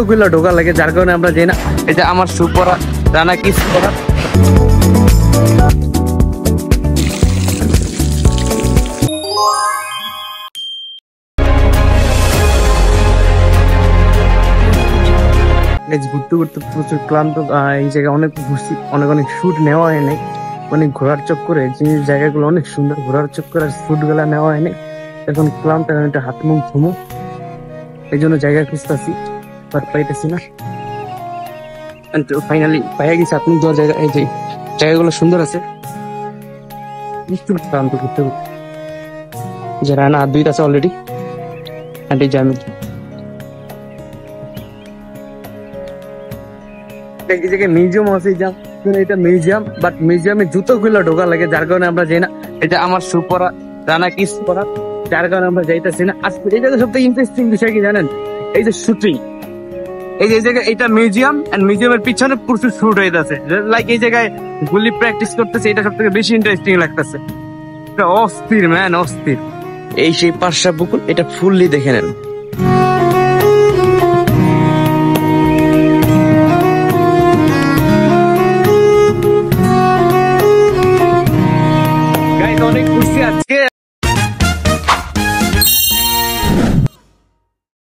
গুলো ঢোকা লাগে, যার কারণে আমরা যাই না। এটা আমার শু পরা, রানা কিস পরা। ঘুরতে ঘুরতে প্রচুর ক্লান্ত, এই জায়গায় অনেক ঘুরছি, অনেক অনেক শুট নেওয়া হয় নাই, অনেক ঘোরার চক্করে জিনিস জায়গাগুলো অনেক সুন্দর, ঘোরার চক্করে শুট গুলা নেওয়া হয় নাই। এখন ক্লান্ত, একটা হাত মুখ ঘুমো, এই জন্য জায়গা খুঁজতেছি, বাট পাইতেছি না। ফাইনালি পাইয়া গেছি আপনি যাওয়ার জায়গা। এই যে জায়গাগুলো সুন্দর আছে, ক্লান্ত ঘুরতে ঘুরতে। যে রানা হাত দুইটা আছে অলরেডি, অ্যান্ড এই যে আমি এই জায়গায় মিউজিয়াম আছে। এটা মিউজিয়াম, বাট মিউজিয়ামে জুতো গুলো ঢোকা লাগে, যার কারণে আমরা যাই না। এটা আমার শু পরা, রানা কিস পরা, যার কারণে আমরা যাইতেছি না। আজকে এই জায়গায় সবথেকে ইন্টারেস্টিং বিষয় কি জানেন? এই যে শুটিং, এই যে জায়গায় এটা মিউজিয়াম, এন্ড মিউজিয়ামের পিছনে প্রচুর শুট হইতেছে, লাইক এই জায়গায় গুলি প্র্যাকটিস করতেছে। এটা সব থেকে বেশি ইন্টারেস্টিং লাগতেছে। এটা অস্থির ম্যান, অস্থির। এই সেই পার্শা পুকুর, এটা ফুললি দেখে নেন। অনেক